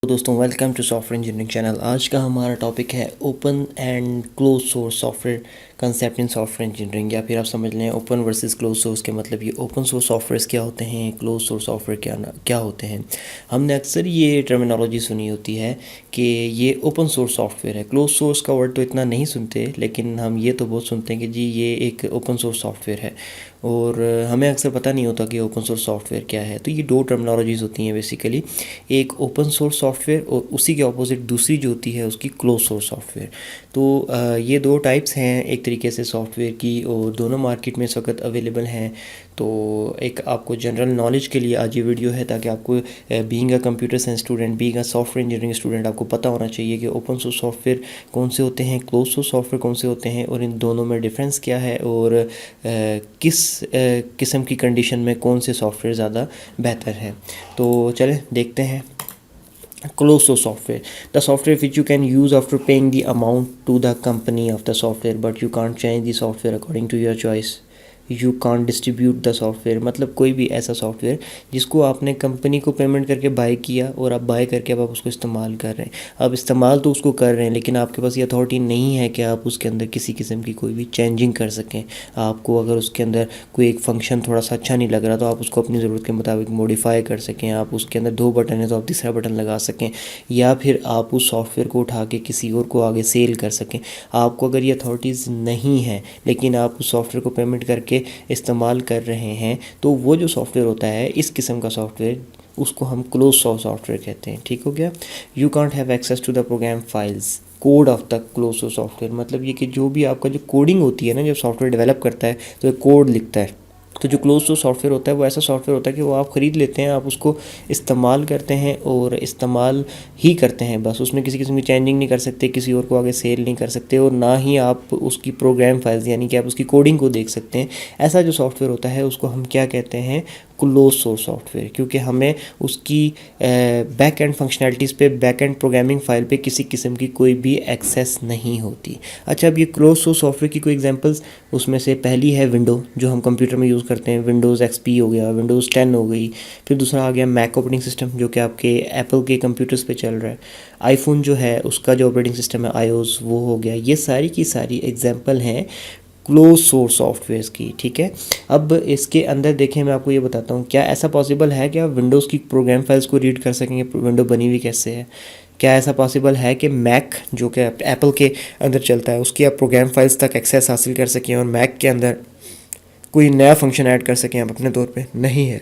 तो दोस्तों welcome to software engineering channel. आज का हमारा टॉपिक है open and close source software concept in software engineering, या फिर आप समझ लें ओपन वर्सेस क्लोज सोर्स के मतलब ये ओपन सोर्स सॉफ्टवेयर्स क्या होते हैं, क्लोज सोर्स सॉफ्टवेयर क्या होते हैं। हमने अक्सर ये टर्मिनोलॉजी सुनी होती है कि ये ओपन सोर्स सॉफ्टवेयर है। क्लोज सोर्स का वर्ड तो इतना नहीं सुनते, लेकिन हम ये तो बहुत सुनते हैं कि जी ये एक ओपन सोर्स सॉफ्टवेयर है, और हमें अक्सर पता नहीं होता कि ओपन सोर्स सॉफ्टवेयर क्या है। तो ये दो टर्मिनोलॉजीज़ होती हैं बेसिकली, एक ओपन सोर्स सॉफ्टवेयर और उसी के ऑपोजिट दूसरी जो होती है उसकी क्लोज सोर्स सॉफ्टवेयर। तो ये दो टाइप्स हैं एक तरीके से सॉफ्टवेयर की, और दोनों मार्केट में इस वक्त अवेलेबल हैं। तो एक आपको जनरल नॉलेज के लिए आज ये वीडियो है, ताकि आपको being a computer science student, being a software engineering student, आपको पता होना चाहिए कि ओपन सोर्स सॉफ्टवेयर कौन से होते हैं, क्लोज सोर्स सॉफ्टवेयर कौन से होते हैं, और इन दोनों में डिफरेंस क्या है, और किस किस्म की कंडीशन में कौन से सॉफ्टवेयर ज़्यादा बेहतर है। तो चलें देखते हैं। Closed source software, the software which you can use after paying the amount to the company of the software, but you can't change the software according to your choice. You can't distribute the software, मतलब कोई भी ऐसा software जिसको आपने company को payment करके bye किया, और आप बाय करके अब आप उसको इस्तेमाल कर रहे हैं। अब इस्तेमाल तो उसको कर रहे हैं, लेकिन आपके पास ये अथॉरिटी नहीं है कि आप उसके अंदर किसी किस्म की कोई भी चेंजिंग कर सकें। आपको अगर उसके अंदर कोई एक फंक्शन थोड़ा सा अच्छा नहीं लग रहा, तो आप उसको अपनी ज़रूरत के मुताबिक मॉडिफाई कर सकें। आप उसके अंदर 2 बटन है तो आप तीसरा बटन लगा सकें, या फिर आप उस सॉफ्टवेयर को उठा के किसी और को आगे सेल कर सकें। आपको अगर ये अथॉरिटीज़ नहीं है, लेकिन आप उस सॉफ्टवेयर को पेमेंट करके इस्तेमाल कर रहे हैं, तो वो जो सॉफ्टवेयर होता है इस किस्म का सॉफ्टवेयर, उसको हम क्लोज सोर्स सॉफ्टवेयर कहते हैं। ठीक हो गया। You can't have access to the program files code of the close source software, मतलब ये कि जो भी आपका जो कोडिंग होती है ना, जब सॉफ्टवेयर डेवलप करता है तो एक कोड लिखता है। तो जो क्लोज सोर्स सॉफ्टवेयर होता है वो ऐसा सॉफ्टवेयर होता है कि वो आप ख़रीद लेते हैं, आप उसको इस्तेमाल करते हैं और इस्तेमाल ही करते हैं, बस उसमें किसी किस्म की चेंजिंग नहीं कर सकते, किसी और को आगे सेल नहीं कर सकते, और ना ही आप उसकी प्रोग्राम फाइल्स यानी कि आप उसकी कोडिंग को देख सकते हैं। ऐसा जो सॉफ्टवेयर होता है उसको हम क्या कहते हैं, क्लोज सोर्स सॉफ्टवेयर, क्योंकि हमें उसकी बैक एंड फंक्शनैलिटीज़ पे, बैक एंड प्रोग्रामिंग फाइल पे किसी किस्म की कोई भी एक्सेस नहीं होती। अच्छा, अब ये क्लोज सोर्स सॉफ्टवेयर की कोई एग्जांपल्स, उसमें से पहली है विंडो, जो हम कंप्यूटर में यूज़ करते हैं। विंडोज़ एक्सपी हो गया, विंडोज़ 10 हो गई। फिर दूसरा आ गया मैक ऑपरेटिंग सिस्टम, जो कि आपके एप्पल के कंप्यूटर्स पे चल रहा है। आईफोन जो है उसका जो ऑपरेटिंग सिस्टम है आईओएस, वो हो गया। ये सारी की सारी एग्जांपल हैं क्लोज सोर्स सॉफ्टवेयर्स की। ठीक है, अब इसके अंदर देखें, मैं आपको ये बताता हूँ, क्या ऐसा पॉसिबल है कि आप विंडोज़ की प्रोग्राम फाइल्स को रीड कर सकेंगे, विंडो बनी हुई कैसे है। क्या ऐसा पॉसिबल है कि मैक जो कि एप्पल के अंदर चलता है उसकी आप प्रोग्राम फाइल्स तक एक्सेस हासिल कर सकें, और मैक के अंदर कोई नया फंक्शन ऐड कर सकें आप अपने तौर पे। नहीं है।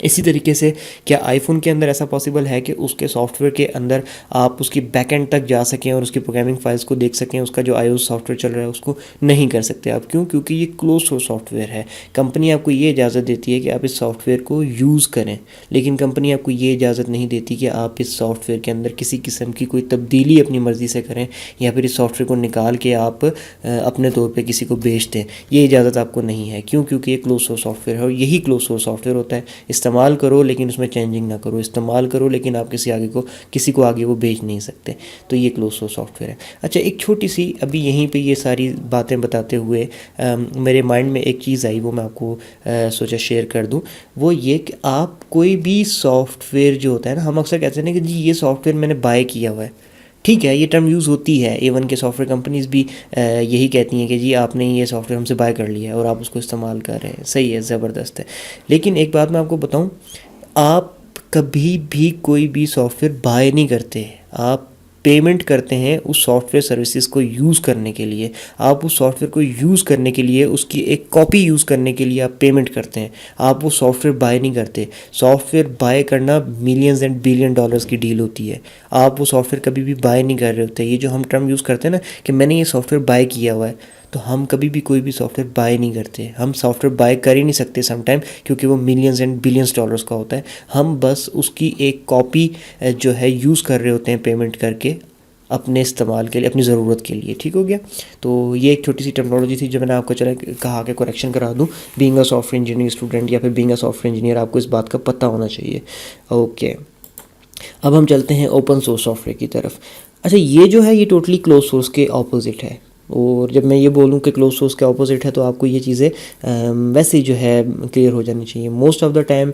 इसी तरीके से क्या आईफोन के अंदर ऐसा पॉसिबल है कि उसके सॉफ्टवेयर के अंदर आप उसकी बैकएंड तक जा सकें और उसकी प्रोग्रामिंग फाइल्स को देख सकें, उसका जो आईओएस सॉफ्टवेयर चल रहा है उसको नहीं कर सकते आप। क्यों? क्योंकि ये क्लोज सोर्स सॉफ्टवेयर है। कंपनी आपको ये इजाज़त देती है कि आप इस सॉफ्टवेयर को यूज़ करें, लेकिन कंपनी आपको ये इजाज़त नहीं देती कि आप इस सॉफ्टवेयर के अंदर किसी किस्म की कोई तब्दीली अपनी मर्ज़ी से करें, या फिर इस सॉफ्टवेयर को निकाल के आप अपने तौर पर किसी को बेच दें। ये इजाज़त आपको नहीं है। क्यों? क्योंकि ये क्लोज सोर्स सॉफ्टवेयर है, और यही क्लोज सोर्स सॉफ्टवेयर होता है। इस्तेमाल करो लेकिन उसमें चेंजिंग ना करो, इस्तेमाल करो लेकिन आप किसी को आगे वो बेच नहीं सकते। तो ये क्लोज सोर्स सॉफ्टवेयर है। अच्छा, एक छोटी सी अभी यहीं पे ये सारी बातें बताते हुए मेरे माइंड में एक चीज़ आई, वो मैं आपको सोचा शेयर कर दूं। वो ये कि आप कोई भी सॉफ्टवेयर जो होता है ना, हम अक्सर कहते हैं ना कि जी ये सॉफ्टवेयर मैंने बाय किया हुआ है। ठीक है, ये टर्म यूज़ होती है, एवन के सॉफ्टवेयर कंपनीज़ भी यही कहती हैं कि जी आपने ये सॉफ्टवेयर हमसे बाय कर लिया है और आप उसको इस्तेमाल कर रहे हैं। सही है, ज़बरदस्त है। लेकिन एक बात मैं आपको बताऊं, आप कभी भी कोई भी सॉफ्टवेयर बाय नहीं करते, आप पेमेंट करते हैं उस सॉफ्टवेयर सर्विसेज को यूज़ करने के लिए। आप उस सॉफ्टवेयर को यूज़ करने के लिए, उसकी एक कॉपी यूज़ करने के लिए आप पेमेंट करते हैं, आप वो सॉफ्टवेयर बाय नहीं करते। सॉफ्टवेयर बाय करना मिलियंस एंड बिलियन डॉलर्स की डील होती है, आप वो सॉफ्टवेयर कभी भी बाय नहीं कर रहे होते। ये जो हम टर्म यूज़ करते हैं ना कि मैंने ये सॉफ्टवेयर बाय किया हुआ है, तो हम कभी भी कोई भी सॉफ्टवेयर बाय नहीं करते। हम सॉफ्टवेयर बाय कर ही नहीं सकते समटाइम, क्योंकि वो मिलियंस एंड बिलियंस डॉलर्स का होता है। हम बस उसकी एक कॉपी जो है यूज़ कर रहे होते हैं पेमेंट करके, अपने इस्तेमाल के लिए, अपनी ज़रूरत के लिए। ठीक हो गया। तो ये एक छोटी सी टेक्नोलॉजी थी जो मैंने आपको कहा कि करेक्शन करा दूँ। Being a software engineering student या फिर बीइंग अ सॉफ्टवेयर इंजीनियर, आपको इस बात का पता होना चाहिए। ओके, अब हम चलते हैं ओपन सोर्स सॉफ्टवेयर की तरफ। अच्छा, ये जो है ये टोटली क्लोज सोर्स के ऑपोजिट है, और जब मैं ये बोलूँ कि क्लोज सोर्स के ऑपोजिट है तो आपको ये चीज़ें वैसे ही जो है क्लियर हो जानी चाहिए। Most of the time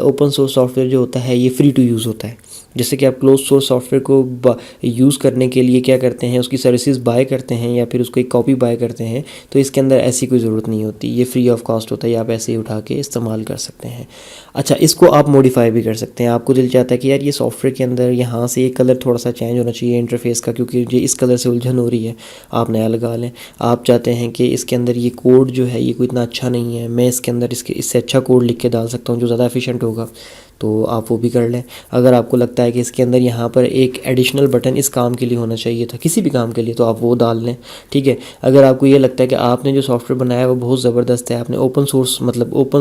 open source software जो होता है ये फ्री टू यूज़ होता है, जैसे कि आप क्लोज सोर्स सॉफ्टवेयर को यूज़ करने के लिए क्या करते हैं, उसकी सर्विसेज बाय करते हैं या फिर उसको एक कॉपी बाय करते हैं, तो इसके अंदर ऐसी कोई ज़रूरत नहीं होती, ये फ्री ऑफ कॉस्ट होता है, आप ऐसे ही उठा के इस्तेमाल कर सकते हैं। अच्छा, इसको आप मॉडिफाई भी कर सकते हैं। आपको दिल चाहता है कि यार ये सॉफ्टवेयर के अंदर यहाँ से ये कलर थोड़ा सा चेंज होना चाहिए इंटरफेस का, क्योंकि ये इस कलर से उलझन हो रही है, आप नया लगा लें। आप चाहते हैं कि इसके अंदर ये कोड जो है ये कोई इतना अच्छा नहीं है, मैं इसके अंदर इससे अच्छा कोड लिख के डाल सकता हूँ जो ज़्यादा एफिशिएंट होगा, तो आप वो भी कर लें। अगर आपको लगता है कि इसके अंदर यहाँ पर एक एडिशनल बटन इस काम के लिए होना चाहिए था, किसी भी काम के लिए, तो आप वो डाल लें, ठीक है। अगर आपको ये लगता है कि आपने जो सॉफ्टवेयर बनाया है वो बहुत ज़बरदस्त है, आपने ओपन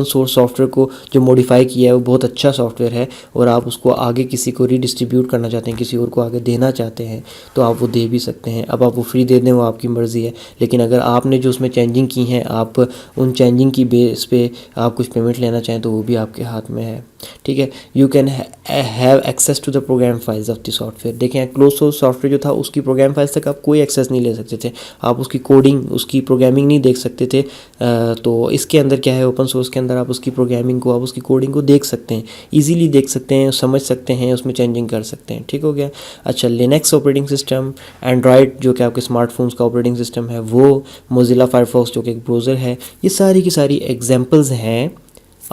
सोर्स सॉफ्टवेयर को जो मॉडिफाई किया है वो बहुत अच्छा सॉफ्टवेयर है, और आप उसको आगे किसी को रीडिस्ट्रीब्यूट करना चाहते हैं, किसी और को आगे देना चाहते हैं, तो आप वो दे भी सकते हैं। अब आप वो फ्री दे दें वो आपकी मर्ज़ी है, लेकिन अगर आपने जो उसमें चेंजिंग की हैं, आप उन चेंजिंग की बेस पे आप कुछ पेमेंट लेना चाहें तो वो भी आपके हाथ में है, ठीक है। You can have access to the program files of the software. देखें, क्लोज सोर्स सॉफ्टवेयर जो था उसकी प्रोग्राम फाइल्स तक आप कोई एक्सेस नहीं ले सकते थे, आप उसकी कोडिंग, उसकी प्रोग्रामिंग नहीं देख सकते थे। तो इसके अंदर क्या है, ओपन सोर्स के अंदर आप उसकी प्रोग्रामिंग को, आप उसकी कोडिंग को देख सकते हैं, ईजिली देख सकते हैं, समझ सकते हैं, उसमें चेंजिंग कर सकते हैं, ठीक हो गया। अच्छा, लिनक्स ऑपरेटिंग सिस्टम, एंड्रॉयड जो कि आपके स्मार्टफोन्स का ऑपरेटिंग सिस्टम है वो, मोजिला फायरफॉक्स जो कि एक ब्राउज़र है, ये सारी की सारी एग्जांपल्स हैं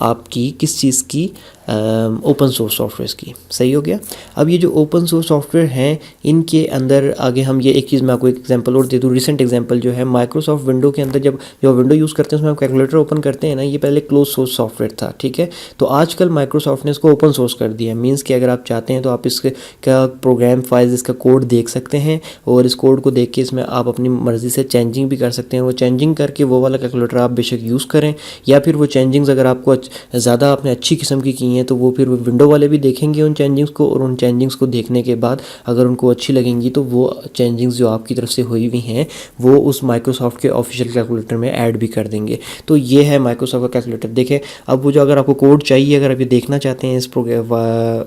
आपकी किस चीज़ की, ओपन सोर्स सॉफ्टवेयर की। सही हो गया। अब ये जो ओपन सोर्स सॉफ्टवेयर हैं इनके अंदर आगे हम ये एक चीज़ मैं आपको एक एग्जांपल और दे दूँ। रिसेंट एग्जांपल जो है, माइक्रोसॉफ्ट विंडो के अंदर जब जो विंडो यूज़ करते हैं उसमें हम कैलकुलेटर ओपन करते हैं ना, ये पहले क्लोज सोर्स सॉफ्टवेयर था, ठीक है। तो आजकल माइक्रोसॉफ्ट ने इसको ओपन सोर्स कर दिया है, मीन्स कि अगर आप चाहते हैं तो आप इसका प्रोग्राम फाइल्स, इसका कोड देख सकते हैं, और इस कोड को देख के इसमें आप अपनी मर्ज़ी से चेंजिंग भी कर सकते हैं। वो चेंजिंग करके वो वाला कैलकुलेटर आप बेशक यूज़ करें, या फिर वो चेंजिंग्स अगर आपको ज़्यादा आपने अच्छी किस्म की हैं तो वो फिर विंडो वाले भी देखेंगे उन चेंजिंग्स को, और उन चेंजिंग्स को देखने के बाद अगर उनको अच्छी लगेंगी तो वो चेंजिंग्स जो आपकी तरफ से हुई हुई हैं वो उस माइक्रोसॉफ्ट के ऑफिशियल कैलकुलेटर में ऐड भी कर देंगे। तो ये है माइक्रोसॉफ्ट का कैलकुलेटर। देखें, अब वो जो अगर आपको कोड चाहिए, अगर आप ये देखना चाहते हैं, इस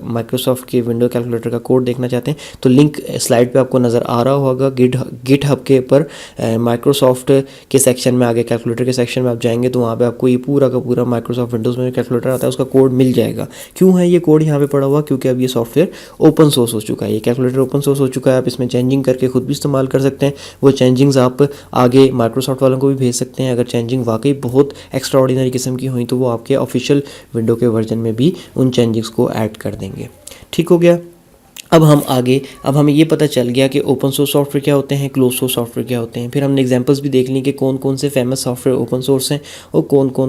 माइक्रोसॉफ्ट के विंडो कैलकुलेटर का कोड देखना चाहते हैं, तो लिंक स्लाइड पर आपको नज़र आ रहा होगा। गिट हब के ऊपर माइक्रोसॉफ्ट के सेक्शन में, आगे कैलकुलेटर के सेक्शन में आप जाएंगे तो वहाँ पर आपको ये पूरा का पूरा माइक्रोसॉफ्ट विंडोज़ में कैलकुलेटर आता है उसका कोड मिल जाएगा। क्यों है ये कोड यहाँ पे पड़ा हुआ? क्योंकि अब ये सॉफ्टवेयर ओपन सोर्स हो चुका है, ये कैलकुलेटर ओपन सोर्स हो चुका है, आप इसमें चेंजिंग करके खुद भी इस्तेमाल कर सकते हैं। वो चेंजिंग्स आप आगे माइक्रोसॉफ्ट वालों को भी भेज सकते हैं। अगर चेंजिंग वाकई बहुत एक्स्ट्रा ऑर्डिनरी किस्म की हुई तो वो आपके ऑफिशियल विंडो के वर्जन में भी उन चेंजिंग्स को ऐड कर देंगे। ठीक हो गया। अब हमें ये पता चल गया कि ओपन सोर्स सॉफ्टवेयर क्या होते हैं, क्लोज सोर्स सॉफ्टवेयर क्या होते हैं। फिर हमने एग्जांपल्स भी देख ली कि कौन कौन से फेमस सॉफ्टवेयर ओपन सोर्स हैं और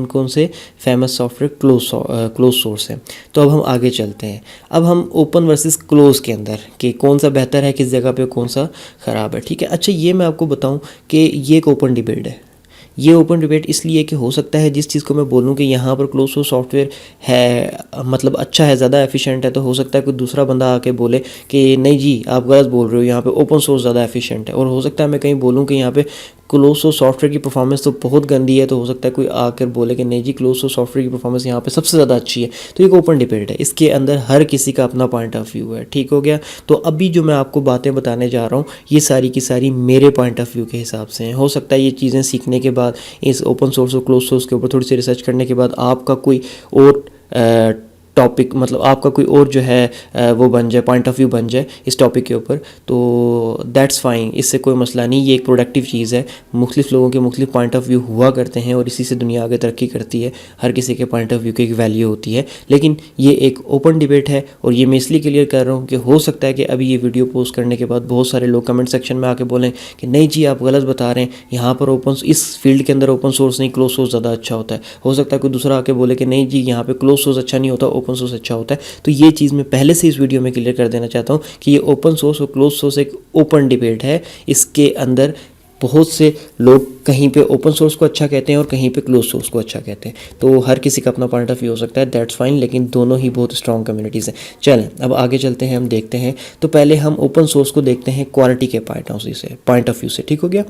कौन से फेमस सॉफ्टवेयर क्लोज सोर्स हैं। तो अब हम आगे चलते हैं। अब हम ओपन वर्सेस क्लोज के अंदर कि कौन सा बेहतर है किस जगह पे, कौन सा ख़राब है। ठीक है। अच्छा, ये मैं आपको बताऊँ कि ये एक ओपन डिबेट है। ये ओपन डिबेट इसलिए कि हो सकता है जिस चीज़ को मैं बोलूँ कि यहाँ पर क्लोज सोर्स सॉफ्टवेयर है, मतलब अच्छा है, ज़्यादा एफिशिएंट है, तो हो सकता है कोई दूसरा बंदा आके बोले कि नहीं जी आप गलत बोल रहे हो, यहाँ पे ओपन सोर्स ज़्यादा एफिशिएंट है। और हो सकता है मैं कहीं बोलूँ कि यहाँ पे क्लोज सोर्स सॉफ्टवेयर की परफॉर्मेंस तो बहुत गंदी है, तो हो सकता है कोई आकर बोले कि नहीं जी क्लोज सोर्स सॉफ्टवेयर की परफॉर्मेंस यहाँ पे सबसे ज़्यादा अच्छी है। तो एक ओपन डिबेट है, इसके अंदर हर किसी का अपना पॉइंट ऑफ व्यू है। ठीक हो गया। तो अभी जो मैं आपको बातें बताने जा रहा हूँ ये सारी की सारी मेरे पॉइंट ऑफ व्यू के हिसाब से हैं। हो सकता है ये चीज़ें सीखने के बाद, इस ओपन सोर्स और क्लोज सोर्स के ऊपर थोड़ी सी रिसर्च करने के बाद आपका कोई और टॉपिक, मतलब आपका कोई और जो है वो बन जाए, पॉइंट ऑफ व्यू बन जाए इस टॉपिक के ऊपर, तो दैट्स फाइन, इससे कोई मसला नहीं। ये एक प्रोडक्टिव चीज़ है, मुख्तलिफ लोगों के मुख्तलिफ पॉइंट ऑफ व्यू हुआ करते हैं और इसी से दुनिया आगे तरक्की करती है। हर किसी के पॉइंट ऑफ व्यू की एक वैल्यू होती है, लेकिन ये एक ओपन डिबेट है। और ये मैं इसलिए क्लियर कर रहा हूँ कि हो सकता है कि अभी ये वीडियो पोस्ट करने के बाद बहुत सारे लोग कमेंट सेक्शन में आके बोलें कि नहीं जी आप गलत बता रहे हैं, यहाँ पर इस फील्ड के अंदर ओपन सोर्स नहीं क्लोज सोर्स ज़्यादा अच्छा होता है। हो सकता है कोई दूसरा आके बोले कि नहीं जी यहाँ पे क्लोज सोर्स अच्छा नहीं होता, ओपन सोर्स अच्छा होता है। तो ये चीज़ मैं पहले से इस वीडियो में क्लियर कर देना चाहता हूँ कि ये ओपन सोर्स और क्लोज सोर्स एक ओपन डिबेट है। इसके अंदर बहुत से लोग कहीं पे ओपन सोर्स को अच्छा कहते हैं और कहीं पे क्लोज सोर्स को अच्छा कहते हैं, तो हर किसी का अपना पॉइंट ऑफ व्यू हो सकता है, दैट्स फाइन, लेकिन दोनों ही बहुत स्ट्रॉन्ग कम्युनिटीज़ हैं। चलें अब आगे चलते हैं, हम देखते हैं। तो पहले हम ओपन सोर्स को देखते हैं क्वालिटी के पॉइंट ऑफ व्यू से। ठीक हो गया।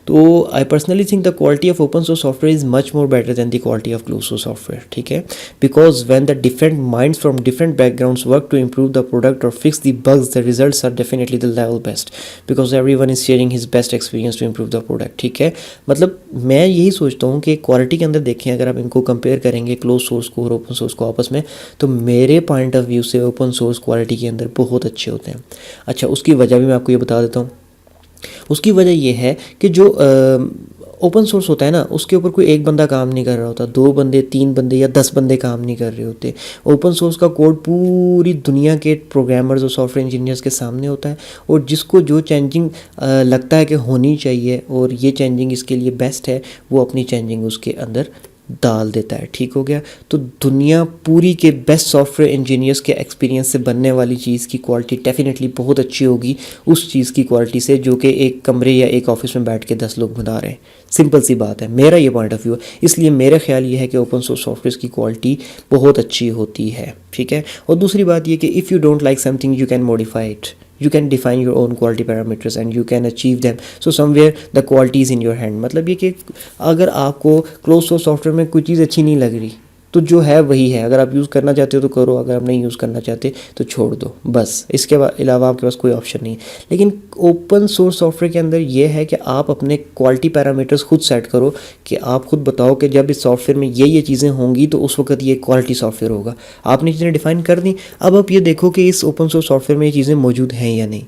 तो I personally think the quality of open source software is much more better than the quality of close source software. ठीक है, because when the different minds from different backgrounds work to improve the product or fix the bugs, the results are definitely the level best because everyone is sharing his best experience to improve the product. ठीक है, मतलब मैं यही सोचता हूँ कि quality के अंदर देखें, अगर आप इनको कंपेयर करेंगे क्लोज सोर्स को और ओपन सोर्स को आपस में, तो मेरे पॉइंट ऑफ व्यू से ओपन सोर्स क्वालिटी के अंदर बहुत अच्छे होते हैं। अच्छा, उसकी वजह भी मैं आपको ये बता देता हूँ। उसकी वजह ये है कि जो ओपन सोर्स होता है ना, उसके ऊपर कोई एक बंदा काम नहीं कर रहा होता, 2 बंदे 3 बंदे या 10 बंदे काम नहीं कर रहे होते। ओपन सोर्स का कोड पूरी दुनिया के प्रोग्रामर्स और सॉफ्टवेयर इंजीनियर्स के सामने होता है, और जिसको जो चेंजिंग लगता है कि होनी चाहिए और ये चेंजिंग इसके लिए बेस्ट है, वो अपनी चेंजिंग उसके अंदर डाल देता है। ठीक हो गया। तो दुनिया पूरी के बेस्ट सॉफ्टवेयर इंजीनियर्स के एक्सपीरियंस से बनने वाली चीज़ की क्वालिटी डेफिनेटली बहुत अच्छी होगी उस चीज़ की क्वालिटी से जो कि एक कमरे या एक ऑफिस में बैठ के 10 लोग बना रहे हैं। सिंपल सी बात है, मेरा ये पॉइंट ऑफ व्यू है। इसलिए मेरा ख्याल ये है कि ओपन सोर्स सॉफ्टवेयर की क्वालिटी बहुत अच्छी होती है। ठीक है। और दूसरी बात ये कि if you don't like something you can modify it, you can define your own quality parameters and you can achieve them, so somewhere the quality is in your hand। मतलब ये कि अगर आपको क्लोज सोर्स सॉफ्टवेयर में कोई चीज़ अच्छी नहीं लग रही तो जो है वही है, अगर आप यूज़ करना चाहते हो तो करो, अगर आप नहीं यूज़ करना चाहते तो छोड़ दो, बस। इसके अलावा आपके पास कोई ऑप्शन नहीं है। लेकिन ओपन सोर्स सॉफ्टवेयर के अंदर ये है कि आप अपने क्वालिटी पैरामीटर्स खुद सेट करो, कि आप खुद बताओ कि जब इस सॉफ्टवेयर में ये चीज़ें होंगी तो उस वक्त ये क्वालिटी सॉफ्टवेयर होगा। आपने चीज़ें डिफाइन कर दी, अब आप ये देखो कि इस ओपन सोर्स सॉफ्टवेयर में ये चीज़ें मौजूद हैं या नहीं।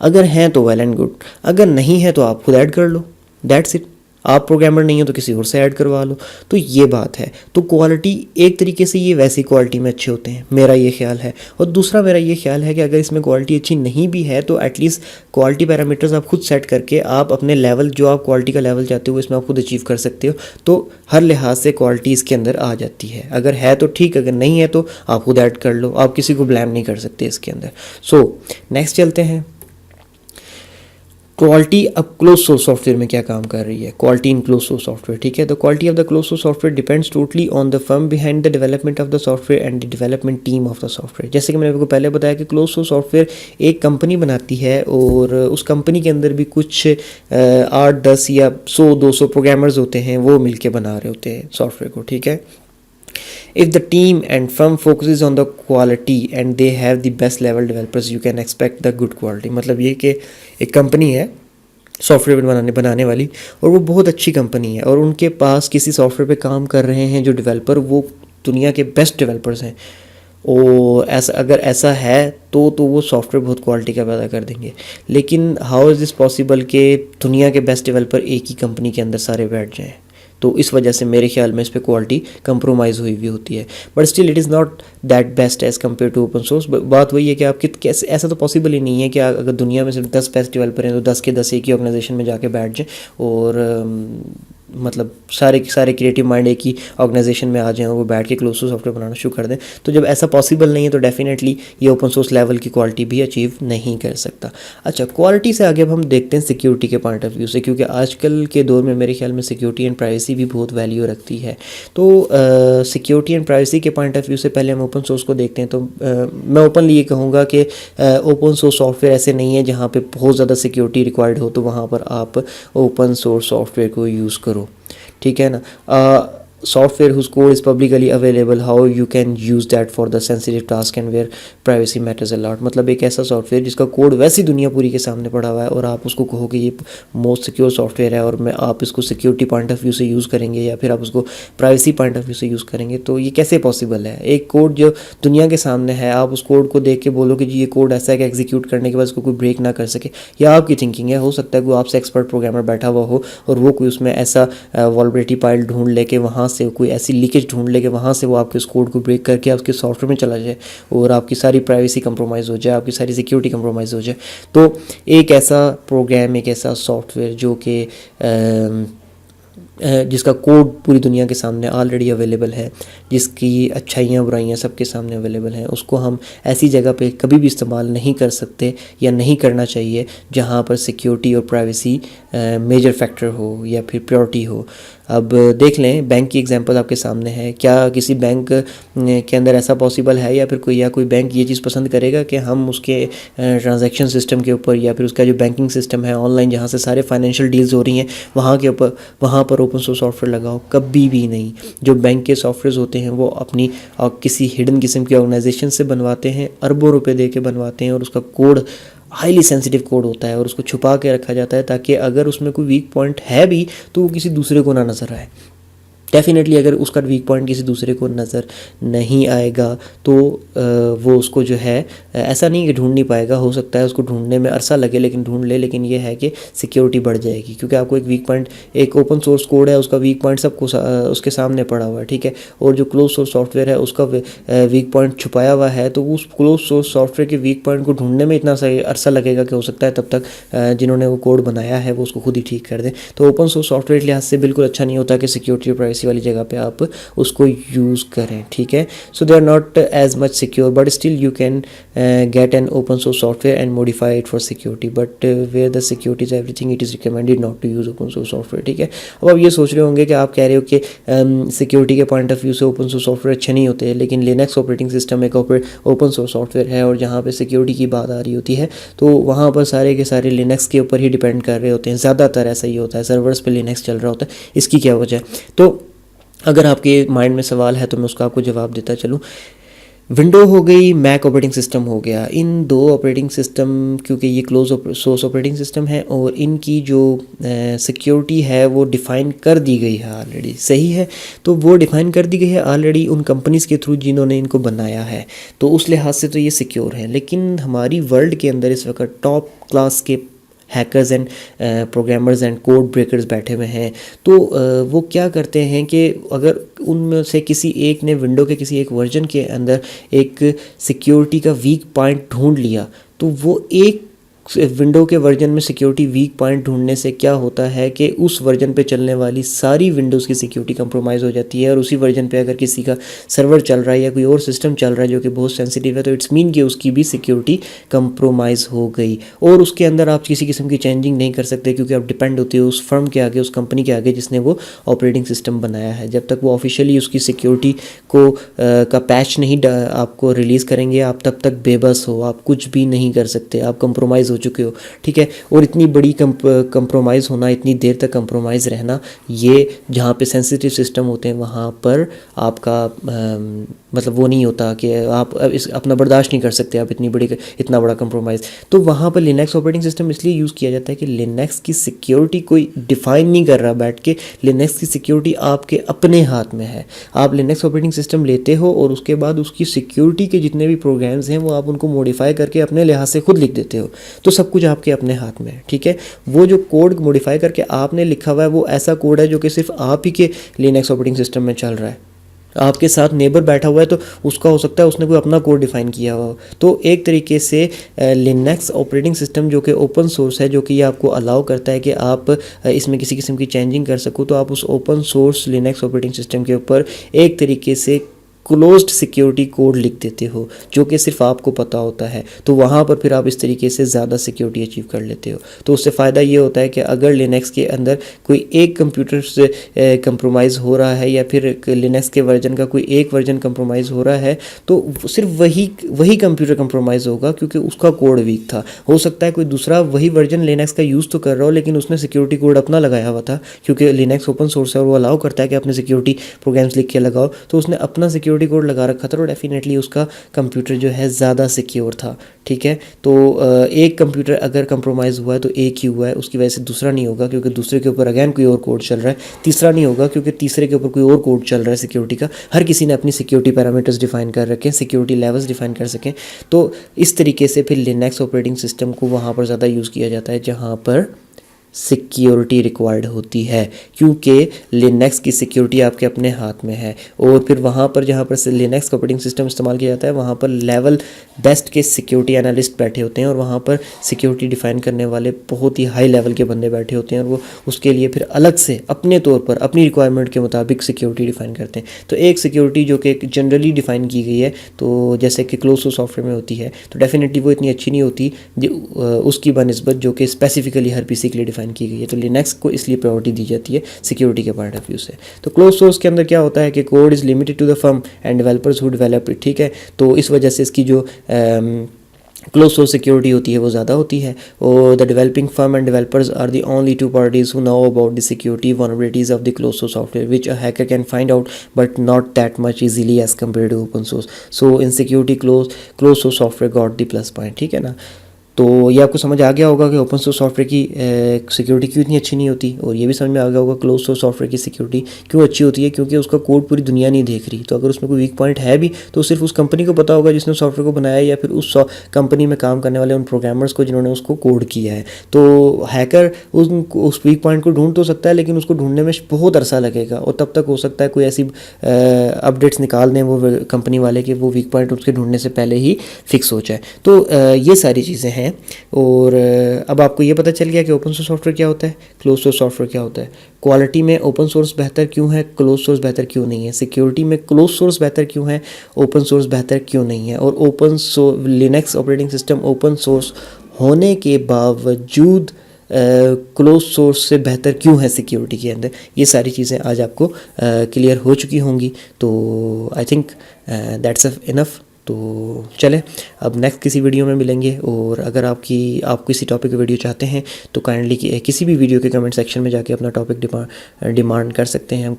अगर हैं तो वेल एंड गुड, अगर नहीं है तो आप खुद ऐड कर लो, दैट्स इट। आप प्रोग्रामर नहीं हो तो किसी और से ऐड करवा लो। तो ये बात है। तो क्वालिटी एक तरीके से ये वैसी क्वालिटी में अच्छे होते हैं, मेरा ये ख्याल है। और दूसरा मेरा ये ख्याल है कि अगर इसमें क्वालिटी अच्छी नहीं भी है तो एटलीस्ट क्वालिटी पैरामीटर्स आप खुद सेट करके आप अपने लेवल, जो आप क्वालिटी का लेवल चाहते हो इसमें आप खुद अचीव कर सकते हो। तो हर लिहाज से क्वालिटी इसके अंदर आ जाती है। अगर है तो ठीक, अगर नहीं है तो आप खुद ऐड कर लो, आप किसी को ब्लेम नहीं कर सकते इसके अंदर। सो नेक्स्ट चलते हैं, क्वालिटी अब क्लोज सोर्स सॉफ्टवेयर में क्या काम कर रही है। Quality in close source software, ठीक है। The quality of the close source software depends totally on the firm behind the development of the software and the development team of the software. जैसे कि मैंने आपको पहले बताया कि क्लोज सोर्स सॉफ्टवेयर एक कंपनी बनाती है और उस कंपनी के अंदर भी कुछ 8-10 या 100-200 प्रोग्रामर्स होते हैं, वो मिलके बना रहे होते हैं सॉफ्टवेयर को, ठीक है। If the team and firm focuses on the quality and they have the best level developers, you can expect the good quality। मतलब ये कि एक कंपनी है सॉफ्टवेयर बनाने वाली, और वो बहुत अच्छी कंपनी है और उनके पास किसी सॉफ्टवेयर पे काम कर रहे हैं जो डेवलपर वो दुनिया के बेस्ट डेवलपर्स हैं, और ऐसा अगर ऐसा है तो वो सॉफ्टवेयर बहुत क्वालिटी का पैदा कर देंगे। लेकिन हाउ इज़ दिस पॉसिबल कि दुनिया के बेस्ट डेवलपर एक ही कंपनी के अंदर सारे बैठ जाएँ। तो इस वजह से मेरे ख्याल में इस पर क्वालिटी कंप्रोमाइज़ हुई हुई होती है, but still it is not that best as compare to open source. बात वही है कि आप कैसे, ऐसा तो पॉसिबल ही नहीं है कि अगर दुनिया में सिर्फ 10 बेस्ट डेवलपर हैं तो 10 के 10 एक ही ऑर्गेनाइजेशन में जाके बैठ जाएँ और मतलब सारे क्रिएटिव माइंड एक ही ऑर्गेनाइजेशन में आ जाएँ और वो बैठ के क्लोज सोर्स सॉफ्टवेयर बनाना शुरू कर दें। तो जब ऐसा पॉसिबल नहीं है तो डेफिनेटली ये ओपन सोर्स लेवल की क्वालिटी भी अचीव नहीं कर सकता। अच्छा, क्वालिटी से आगे अब हम देखते हैं सिक्योरिटी के पॉइंट ऑफ व्यू से, क्योंकि आजकल के दौर में मेरे ख्याल में सिक्योरिटी एंड प्राइवेसी भी बहुत वैल्यू रखती है। तो सिक्योरिटी एंड प्राइवेसी के पॉइंट ऑफ व्यू से पहले हम ओपन सोर्स को देखते हैं। तो मैं ओपनली ये कहूँगा कि ओपन सोर्स सॉफ्टवेयर ऐसे नहीं है जहाँ पे बहुत ज़्यादा सिक्योरिटी रिक्वायर्ड हो तो वहाँ पर आप ओपन सोर्स सॉफ्टवेयर को यूज़ करो, ठीक है ना। software whose code is publicly available, how you can use that for the sensitive task and where privacy matters a lot। मतलब एक ऐसा सॉफ्टवेयर जिसका कोड वैसी दुनिया पूरी के सामने पड़ा हुआ है और आप उसको कहो कि ये मोस्ट सिक्योर सॉफ्टवेयर है और आप इसको सिक्योरिटी पॉइंट ऑफ व्यू से यूज़ करेंगे या फिर आप उसको प्राइवेसी पॉइंट ऑफ व्यू से यूज़ करेंगे, तो ये कैसे पॉसिबल है। एक कोड जो दुनिया के सामने है, आप उस कोड को देख के बोलो कि जी ये कोड ऐसा है कि एग्जीक्यूट करने के बाद उसको कोई ब्रेक ना कर सके, या आपकी थिंकिंग है। हो सकता है कोई आपसे एक्सपर्ट प्रोग्रामर बैठा हुआ हो और वो कोई उसमें ऐसा वल्नरेबिलिटी फाइल ढूंढ लेके वहाँ से कोई ऐसी लीकेज ढूंढ ले कि वहाँ से वो आपके उस कोड को ब्रेक करके आपके सॉफ्टवेयर में चला जाए और आपकी सारी प्राइवेसी कंप्रोमाइज़ हो जाए, आपकी सारी सिक्योरिटी कंप्रोमाइज़ हो जाए। तो एक ऐसा प्रोग्राम, एक ऐसा सॉफ्टवेयर जो कि जिसका कोड पूरी दुनिया के सामने ऑलरेडी अवेलेबल है, जिसकी अच्छाइयाँ बुराइयाँ सबके सामने अवेलेबल हैं, उसको हम ऐसी जगह पे कभी भी इस्तेमाल नहीं कर सकते या नहीं करना चाहिए जहाँ पर सिक्योरिटी और प्राइवेसी मेजर फैक्टर हो या फिर प्योरिटी हो। अब देख लें, बैंक की एग्जांपल आपके सामने है। क्या किसी बैंक के अंदर ऐसा पॉसिबल है या फिर कोई बैंक ये चीज़ पसंद करेगा कि हम उसके ट्रांजैक्शन सिस्टम के ऊपर या फिर उसका जो बैंकिंग सिस्टम है ऑनलाइन जहाँ से सारे फाइनेंशियल डील्स हो रही हैं वहाँ के ऊपर, वहाँ पर ओपन सोर्स सॉफ्टवेयर लगाओ, कभी भी नहीं। जो बैंक के सॉफ्टवेयर होते हैं वो अपनी किसी हिडन किस्म की ऑर्गेनाइजेशन से बनवाते हैं, अरबों रुपए दे के बनवाते हैं, और उसका कोड हाईली सेंसिटिव कोड होता है और उसको छुपा के रखा जाता है ताकि अगर उसमें कोई वीक पॉइंट है भी तो वो किसी दूसरे को ना नज़र आए। डेफिनेटली अगर उसका वीक पॉइंट किसी दूसरे को नज़र नहीं आएगा तो वो उसको जो है ऐसा नहीं कि ढूंढ नहीं पाएगा, हो सकता है उसको ढूंढने में अरसा लगे लेकिन ढूंढ ले, लेकिन ये है कि सिक्योरिटी बढ़ जाएगी क्योंकि आपको एक वीक पॉइंट, एक ओपन सोर्स कोड है उसका वीक पॉइंट सबको उसके सामने पड़ा हुआ है, ठीक है, और जो क्लोज सोर्स सॉफ्टवेयर है उसका वीक पॉइंट छुपाया हुआ है, तो उस क्लोज सोर्स सॉफ्टवेयर के वीक पॉइंट को ढूंढने में इतना सही अरसा लगेगा कि हो सकता है तब तक जिन्होंने वो कोड बनाया है वो उसको खुद ही ठीक कर दें। तो ओपन सोर्स सॉफ्टवेयर के लिहाज से बिल्कुल अच्छा नहीं होता कि सिक्योरिटी और प्राइवेसी वाली जगह पे आप उसको यूज़ करें, ठीक है। So they are not as much secure but still you can get an open source software and modify it for security, but where the security is everything it is recommended not to use open source software, ठीक है। अब आप ये सोच रहे होंगे कि आप कह रहे हो कि सिक्योरिटी के पॉइंट ऑफ व्यू से ओपन सोर्स सॉफ्टवेयर अच्छे नहीं होते, लेकिन लिनक्स ऑपरेटिंग सिस्टम एक ओपन सोर्स सॉफ्टवेयर है और जहाँ पे सिक्योरिटी की बात आ रही होती है तो वहाँ पर सारे के सारे लिनक्स के ऊपर ही डिपेंड कर रहे होते हैं, ज़्यादातर ऐसा ही होता है, सर्वर्स पे लिनक्स चल रहा होता है। इसकी क्या वजह है? तो अगर आपके माइंड में सवाल है तो मैं उसका आपको जवाब देता चलूँ। विंडो हो गई, मैक ऑपरेटिंग सिस्टम हो गया, इन दो ऑपरेटिंग सिस्टम क्योंकि ये क्लोज सोर्स ऑपरेटिंग सिस्टम है और इनकी जो सिक्योरिटी है वो डिफ़ाइन कर दी गई है ऑलरेडी, सही है। तो वो डिफ़ाइन कर दी गई है ऑलरेडी उन कंपनीज़ के थ्रू जिन्होंने इनको बनाया है, तो उस लिहाज से तो ये सिक्योर है। लेकिन हमारी वर्ल्ड के अंदर इस वक्त टॉप क्लास के hackers and programmers and code breakers बैठे हुए हैं, तो वो क्या करते हैं कि अगर उनमें से किसी एक ने विंडो के किसी एक वर्जन के अंदर एक सिक्योरिटी का वीक पॉइंट ढूंढ लिया, तो वो एक विंडो के वर्जन में सिक्योरिटी वीक पॉइंट ढूंढने से क्या होता है कि उस वर्जन पे चलने वाली सारी विंडोज़ की सिक्योरिटी कंप्रोमाइज़ हो जाती है। और उसी वर्जन पे अगर किसी का सर्वर चल रहा है या कोई और सिस्टम चल रहा है जो कि बहुत सेंसिटिव है तो इट्स मीन कि उसकी भी सिक्योरिटी कंप्रोमाइज़ हो गई, और उसके अंदर आप किसी किस्म की चेंजिंग नहीं कर सकते क्योंकि आप डिपेंड होते हो उस फर्म के आगे, उस कंपनी के आगे जिसने वो ऑपरेटिंग सिस्टम बनाया है। जब तक वो ऑफिशियली उसकी सिक्योरिटी को का पैच नहीं आपको रिलीज़ करेंगे आप तब तक बेबस हो, आप कुछ भी नहीं कर सकते, आप कंप्रोमाइज़ हो चुके हो, ठीक है। और इतनी बड़ी कंप्रोमाइज़ होना, इतनी देर तक कंप्रोमाइज़ रहना, ये जहाँ पे सेंसिटिव सिस्टम होते हैं वहाँ पर आपका मतलब वो नहीं होता कि आप इस अपना बर्दाश्त नहीं कर सकते आप इतना बड़ा कंप्रोमाइज़। तो वहाँ पर लिनक्स ऑपरेटिंग सिस्टम इसलिए यूज़ किया जाता है कि लिनक्स की सिक्योरिटी कोई डिफ़ाइन नहीं कर रहा बैठ के, लिनक्स की सिक्योरिटी आपके अपने हाथ में है। आप लिनक्स ऑपरेटिंग सिस्टम लेते हो और उसके बाद उसकी सिक्योरिटी के जितने भी प्रोग्राम्स हैं वो आप उनको मॉडिफाई करके अपने लिहाज से खुद लिख देते हो, तो सब कुछ आपके अपने हाथ में है, ठीक है। वो जो कोड मॉडिफाई करके आपने लिखा हुआ है वो ऐसा कोड है जो कि सिर्फ आप ही के लिनक्स ऑपरेटिंग सिस्टम में चल रहा है। आपके साथ नेबर बैठा हुआ है तो उसका हो सकता है उसने कोई अपना कोड डिफ़ाइन किया हुआ। तो एक तरीके से लिनक्स ऑपरेटिंग सिस्टम जो कि ओपन सोर्स है, जो कि ये आपको अलाउ करता है कि आप इसमें किसी किस्म की चेंजिंग कर सको, तो आप उस open source Linux operating system के ऊपर एक तरीके से क्लोज्ड सिक्योरिटी कोड लिख देते हो जो कि सिर्फ आपको पता होता है, तो वहाँ पर फिर आप इस तरीके से ज़्यादा सिक्योरिटी अचीव कर लेते हो। तो उससे फ़ायदा ये होता है कि अगर लिनक्स के अंदर कोई एक कंप्यूटर से कंप्रोमाइज़ हो रहा है या फिर लिनक्स के वर्जन का कोई एक वर्जन कंप्रोमाइज़ हो रहा है तो सिर्फ वही कंप्यूटर कंप्रोमाइज़ होगा क्योंकि उसका कोड वीक था। हो सकता है कोई दूसरा वही वर्जन लिनक्स का यूज़ तो कर रहा हो लेकिन उसने सिक्योरिटी कोड अपना लगाया हुआ था, क्योंकि लिनक्स ओपन सोर्स है और वो अलाउ करता है कि अपने सिक्योरिटी प्रोग्राम्स लिख के लगाओ, तो उसने अपना सिक्योरिटी कोड लगा रखा था, तो डेफिनेटली उसका कंप्यूटर जो है ज़्यादा सिक्योर था, ठीक है। तो एक कंप्यूटर अगर कंप्रोमाइज़ हुआ है तो एक ही हुआ है, उसकी वजह से दूसरा नहीं होगा क्योंकि दूसरे के ऊपर अगैन कोई और कोड चल रहा है, तीसरा नहीं होगा क्योंकि तीसरे के ऊपर कोई और कोड चल रहा है सिक्योरिटी का। हर किसी ने अपनी सिक्योरिटी पैरामीटर्स डिफाइन कर रखे हैं, सिक्योरिटी लेवल्स डिफाइन कर सकें। तो इस तरीके से फिर लिनक्स ऑपरेटिंग सिस्टम को वहाँ पर ज़्यादा यूज़ किया जाता है जहाँ पर सिक्योरिटी रिक्वायर्ड होती है, क्योंकि लिनक्स की सिक्योरिटी आपके अपने हाथ में है। और फिर वहाँ पर जहाँ पर लिनक्स ऑपरेटिंग सिस्टम इस्तेमाल किया जाता है वहाँ पर लेवल बेस्ट के सिक्योरिटी एनालिस्ट बैठे होते हैं और वहाँ पर सिक्योरिटी डिफ़ाइन करने वाले बहुत ही हाई लेवल के बंदे बैठे होते हैं और वो उसके लिए फिर अलग से अपने तौर पर अपनी रिक्वायरमेंट के मुताबिक सिक्योरिटी डिफ़ाइन करते हैं। तो एक सिक्योरिटी जो कि जनरली डिफ़ाइन की गई है, तो जैसे कि क्लोज सोर्स सॉफ्टवेयर में होती है, तो डेफिनेटली वो इतनी अच्छी नहीं होती उसकी बनस्बत जो कि स्पेसिफिकली हर पीसी के लिए डिफ़ाइन की गई है। तो लिनक्स को इसलिए प्रायोरिटी दी जाती है सिक्योरिटी के पॉइंट ऑफ व्यू से। तो क्लोज सोर्स के अंदर क्या होता है कि code is limited to the firm and developers who develop it, ठीक है। तो इस वजह से इसकी जो क्लोज सोर्स सिक्योरिटी होती है वो ज़्यादा होती है, और the developing firm and developers are the only two parties who know about the security vulnerabilities of the close source software which a hacker can find out but not that much easily as compare to open source. So in security close source software got the plus point. ठीक है ना. तो ये आपको समझ आ गया होगा कि ओपन सोर्स सॉफ्टवेयर की सिक्योरिटी क्यों इतनी अच्छी नहीं होती, और ये भी समझ में आ गया होगा क्लोज सोर्स सॉफ्टवेयर की सिक्योरिटी क्यों अच्छी होती है, क्योंकि उसका कोड पूरी दुनिया नहीं देख रही. तो अगर उसमें कोई वीक पॉइंट है भी तो सिर्फ उस कंपनी को पता होगा जिसने सॉफ्टवेयर को बनाया है, या फिर उस कंपनी में काम करने वाले उन प्रोग्रामर्स को जिन्होंने उसको कोड किया है. तो हैकर उस वीक पॉइंट को ढूंढ तो सकता है, लेकिन उसको ढूंढने में बहुत अरसा लगेगा, और तब तक हो सकता है कोई ऐसी अपडेट्स निकाल दें वो कंपनी वाले कि वो वीक पॉइंट उसके ढूंढने से पहले ही फिक्स हो जाए. तो ये सारी चीज़ें हैं. और अब आपको ये पता चल गया कि ओपन सोर्स सॉफ्टवेयर क्या होता है, क्लोज सोर्स सॉफ्टवेयर क्या होता है, क्वालिटी में ओपन सोर्स बेहतर क्यों है, क्लोज सोर्स बेहतर क्यों नहीं है, सिक्योरिटी में क्लोज सोर्स बेहतर क्यों है, ओपन सोर्स बेहतर क्यों नहीं है, और Linux operating system open source होने के बावजूद क्लोज सोर्स से बेहतर क्यों है सिक्योरिटी के अंदर. ये सारी चीज़ें आज आपको क्लियर हो चुकी होंगी. तो आई थिंक दैट्स इनफ. तो चले अब नेक्स्ट किसी वीडियो में मिलेंगे. और अगर आप किसी टॉपिक की वीडियो चाहते हैं तो काइंडली किसी भी वीडियो के कमेंट सेक्शन में जाके अपना टॉपिक डिमांड कर सकते हैं. हम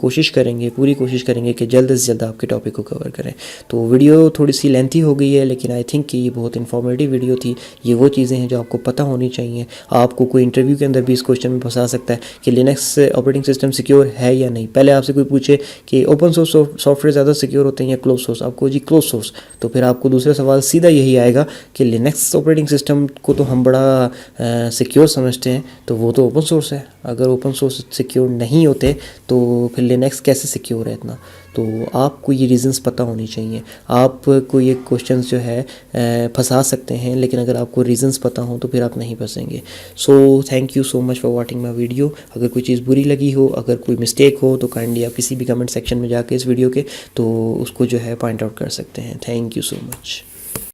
पूरी कोशिश करेंगे कि जल्द से जल्द आपके टॉपिक को कवर करें. तो वीडियो थोड़ी सी लेंथी हो गई है, लेकिन आई थिंक कि ये बहुत इन्फॉर्मेटिव वीडियो थी. ये वो चीज़ें हैं जो आपको पता होनी चाहिए. आपको कोई इंटरव्यू के अंदर भी इस क्वेश्चन में फंसा सकता है कि लिनक्स ऑपरेटिंग सिस्टम सिक्योर है या नहीं. पहले आपसे कोई पूछे कि ओपन सोर्स सॉफ्टवेयर ज़्यादा सिक्योर होते हैं या क्लोज सोर्स, आपको जी क्लोज सोर्स, तो फिर आपको दूसरा सवाल सीधा यही आएगा कि लिनक्स ऑपरेटिंग सिस्टम को तो हम बड़ा सिक्योर समझते हैं, तो वो तो ओपन सोर्स है. अगर ओपन सोर्स सिक्योर नहीं होते तो फिर लिनक्स कैसे सिक्योर है इतना. तो आपको ये रीज़न्स पता होनी चाहिए. आपको ये क्वेश्चन जो है फंसा सकते हैं, लेकिन अगर आपको रीज़न्स पता हो तो फिर आप नहीं फंसेंगे. So thank you so much for watching my video. अगर कोई चीज़ बुरी लगी हो, अगर कोई मिस्टेक हो, तो काइंडली आप किसी भी कमेंट सेक्शन में जाके इस वीडियो के तो उसको जो है पॉइंट आउट कर सकते हैं. Thank you so much.